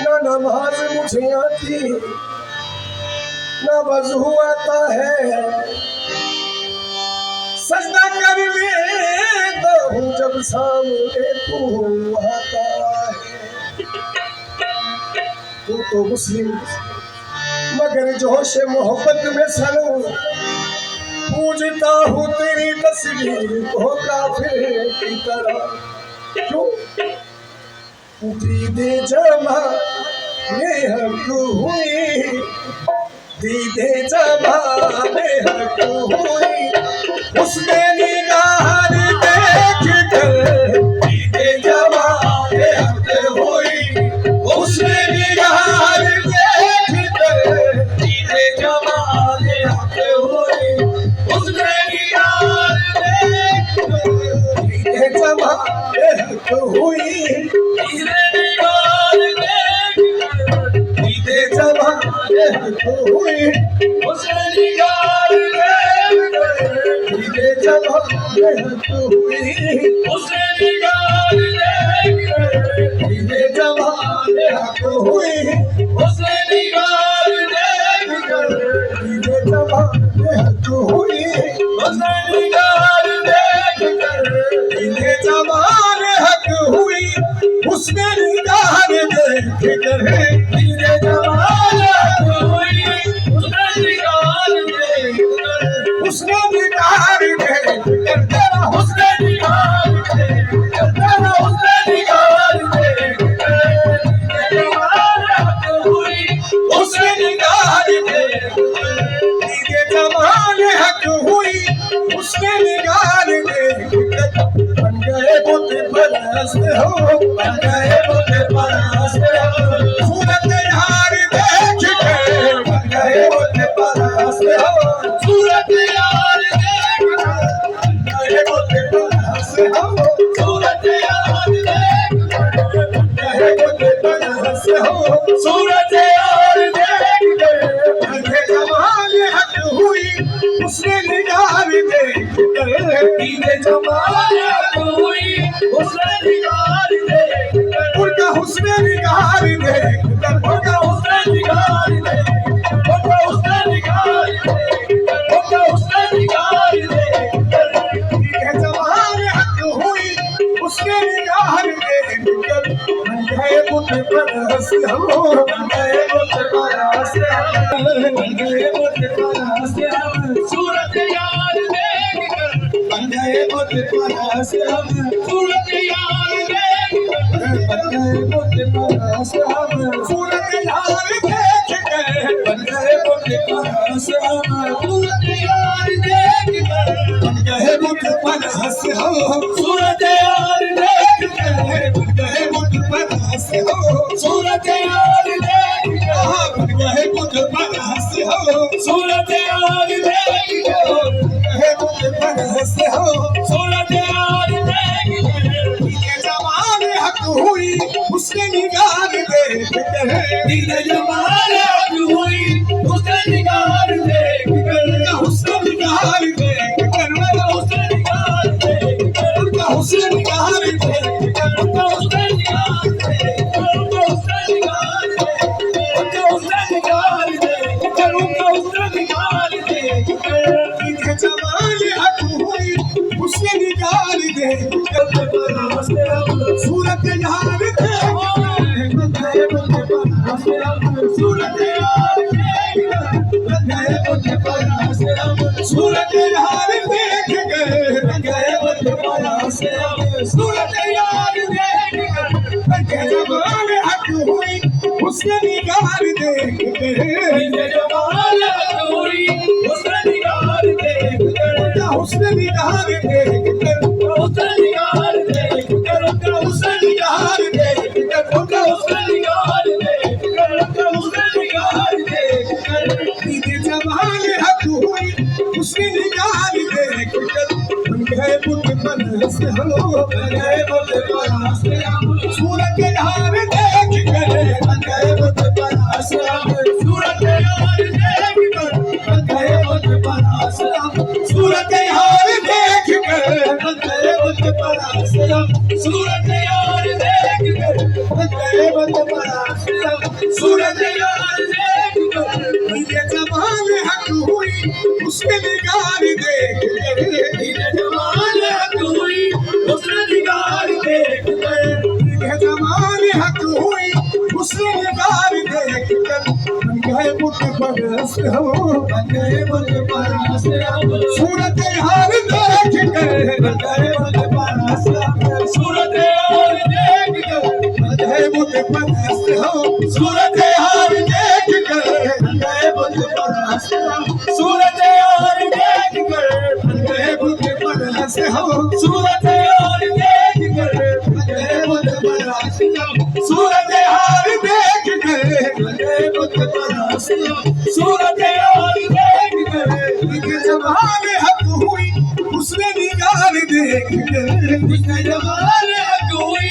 ना नमाज मुझे आती ना वजू आता है, सजदा कर लेता हूँ जब सामने तू आता है। तू तो मुस्लिम मगर जोश मोहब्बत में सनम, पूजता हूँ तेरी तस्वीर को काफिर की तरह। क्यों दीदे जमा ये हक हुई, दीदे जमा ये हक हुई, उसने निगाह देख कर दीदे जमा ये हक हुई, उसने निगाह देख कर दीदे जमा ये हक हुई, उसने निगाह देख कर दीदे जमा ये हक हुई, हुई उसने निगाह देख कर जब हुई, उसने निगाह देख जब हुई, उसने निगाह देख कर जब हुई, उसने निगाह देख कर जब हक हुई, उसने निगाह देख कर उसने निगाह देख कर उसने निगाह देख कर उसने निगाह देख उसने निगाह देख दीदे जमाल हक हुई, उसने निगाह देख बन गए बुत परस्त हो, बन गए बुत परस्त हो, सूरत यार देख के बन गए बुत परस्त हो, सूरत यार देख बन गए बुत परस्त हो, सूरत यार देख बन गए बुत परस्त हो, सूरत यार देख बन गए जमाल हक हुई, उसने निगाह देख कर दीदे जमाल हक हुई, उसने निगाह देख कर उनका हुस्न निगाह देख कर उनका हुस्न निगाह देख उनका हुस्न निगाह देख उनका हुस्न निगाह देख कर दीदे जमाल हक हुई, उसने निगाह देख कर बन गए बुत परस्त हो, बन गए बुत परस्त हो, बन गए बुत परस्त हो, सूरत यार देख कर बन गए बुत परस्त हो, सूरत यार देख कर बन गए बुत परस्त हो, सूरत यार देख कर बन गए बुत परस्त हो, सूरत यार देख कर बन गए बुत परस्त हो, सूरत यार देख कर बन गए बुत परस्त हो, सूरत यार देख कर बन गए बुत परस्त हो, सूरत यार देख कर बुत परस्त हो, सूरत यार देख कर दीदे जमाल हक हुई, उसने निगाह देख कर दीदे जमाल हक हुई, उसने निगाह देख कर हुस्न निगाह देख कर हुस्न निगाह देख कर उनका हुस्न निगाह देख कर उनका हुस्न निगाह देख कर उनका हुस्न निगाह देख कर उनका हुस्न निगाह देख कर उनका हुस्न निगाह देख कर दीदे जमाल हक हुई, उसने निगाह देख कर सूरत यार देख बन गए बुत परस्त हो, सूरत यार देख बन गए बुत परस्त हो, सूरत यार देख कर बन गए बुत परस्त हो, सूरत यार देख कर बन गए जमाल हक हुई, उसने निगाह देख कर दीदे जमाल हक हुई, उसने निगाह देख कर हुस्न निगाह देख कर हुस्न निगाह देख कर उनका हुस्न निगाह देख कर उनका हुस्न निगाह देख कर उनका हुस्न निगाह देख कर दीदे जमाल हक हुई, उसने निगाह देख कर बन गए बुत परस्त हो, बन गए बुत परस्त हो, सूरत यार देख कर बन गए बुत परस्त हो, सूरत यार देख कर बन गए बुत परस्त हो, सूरत यार देख कर बन गए बुत परस्त हो, सूरत यार देख कर बन गए बुत परस्त सूरत यार देख कर ये जमाल हक हुई उसके निगार देख कर ये जमाल हक हुई उसके निगार देख कर ये जमाल हक हुई उसके निगार देख कर बन गए बुत परस्त हो बन गए बुत परस्त सूरत यार देख कर बन गए बुत परस्त सूरत यार देख कर बन गए बुत परस्त हो सूरत यार देख कर बन गए बुत परस्त सूरत यार देख कर बन गए बुत परस्त हो सूरत यार देख कर बन गए बुत परस्त सूरत यार देख कर बन गए बुत परस्त सूरत यार देख कर ये जमाल हक हुई उसने निगार देख कर उसने जमाल हक हुई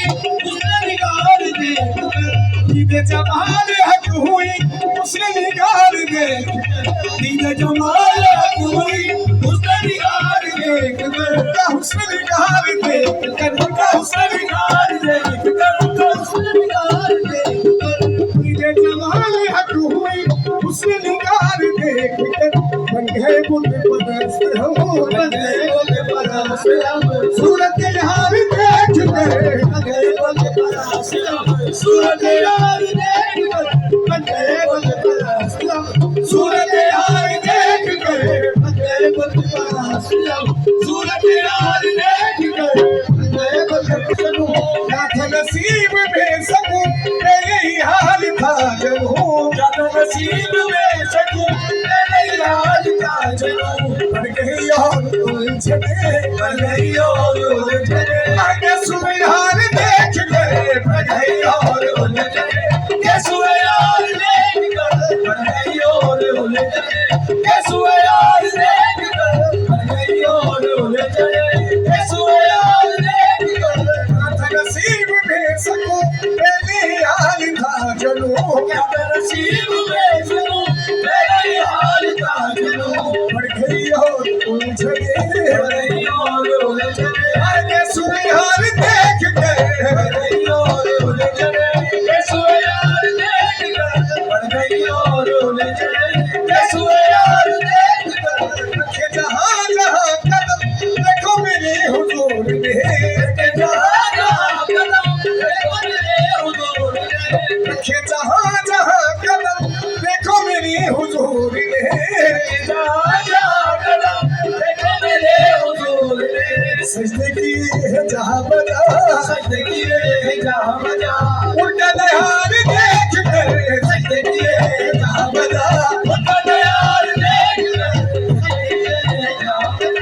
उसने निगार देख कर ये जमाल हक हुई उसने निगार देख कर ये जमाल हक हुई उसने निगार देख कर उसने निगार देख कर उसने निगार देख कर उसने निगार देख कर ये जमाल हक हुई उसने निगार देख कर बन गए बुत परस्त हो बन गए बुत परस्त सूरत यार देख कर बन गए बुत परस्त सूरत यार देख कर बन गए बुत परस्त सूरत यार देख कर बन गए बुत परस्त सूरत यार देख कर बन गए बुत परस्त नाथ नसीब में सकूं मेरे ही हाल था जनूं नाथ नसीब में सकूं मेरे ही हाल था जनूं बन गई और उलझने बन गई और उलझने आगे सुबह देख कर बन गई और उलझने के सुबह देख कर बन गई और उलझने के सुबह देख कर बन गई और उलझने के सुबह देख कर नाथ नसीब में सकूं मेरे हाल था जनूं नाथ नसीब में सकूं मेरे हाल था जनूं बढ़ गई और उलझने बढ़ गई और उलझने आगे सुबह देख कर बढ़ गई और उलझने के सुबह देख कर बढ़ गई और उलझने के सुबह देख कर रखे जहां जहां कदम देखो मेरे हुजूर ने रखे जहां जहां कदम देखो मेरे हुजूर ने रखे जहां जहां कदम देखो मेरे हुजूर ने रखे जहां जहां कदम देखो मेरे हुजूर ने सजदे किए जहां बजा सजदे किए जहां बजा उल्टा दयार देख कर सजदे किए जहां बजा उल्टा दयार देख कर सजदे किए जहां बजा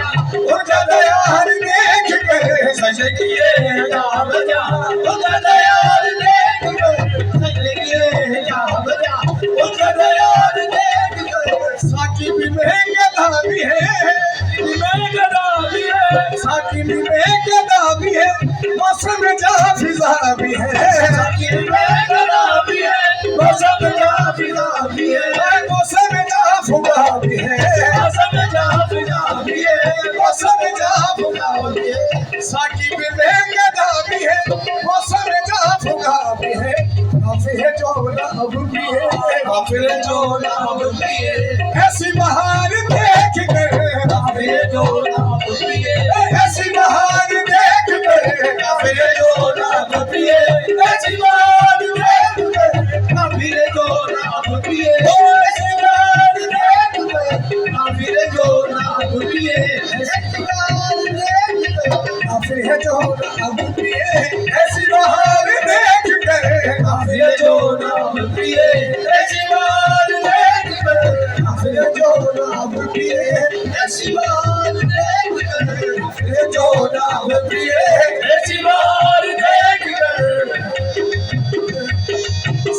उल्टा दयार देख कर सजदे किए जहां बजा उल्टा दयार देख कर सजदे किए जहां बजा उल्टा दयार देख कर साकी भी में गदा भी है में गदा भी है साकी भी में गदा भी है मौसम जा फिजा भी है साकी में गदा भी है मौसम जा फिजा भी है मौसम जा फुगा भी है मौसम जा फिजा भी है मौसम जा फुगा भी है साकी में गदा भी है मौसम जा फुगा भी है काफी है जो अब भी है काफी है जो अब भी है ऐसी बहार देख कर काफी है जो अब भी है ऐसी बहार देख कर काफी है जो अब भी है ऐसी बहार देख कर काफी है जो अब भी है ऐसी बहार देख कर काफी है जो अब भी है ऐसी बहार देख कर काफी है जो अब भी है ऐसी बहार देख कर काफी है जो अब भी है ऐसी बहार देख कर काफी है जो अब भी है ऐसी बहार देख कर काफी है जो अब भी है ऐसी बहार देख कर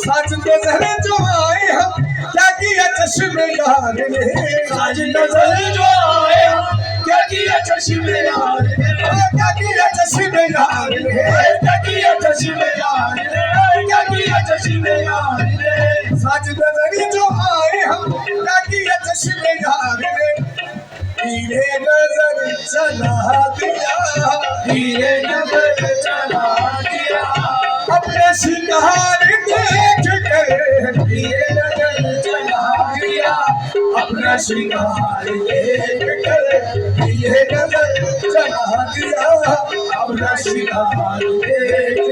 साज नजर जो आए हम क्या किया चश्मे यार ने साज नजर जो आए हम क्या किया चश्मे यार ने क्या किया चश्मे यार ने क्या किया चश्मे यार ने क्या किया चश्मे यार ने साज नजर जो आए हम क्या किया चश्मे यार ने धीरे नजर चला दिया धीरे नजर चला दिया अपने शिकार देख कर ये नजर चढ़ा दिया अपना श्रृंगार देख कर, ये नजर चढ़ा दिया अपना श्रृंगार देख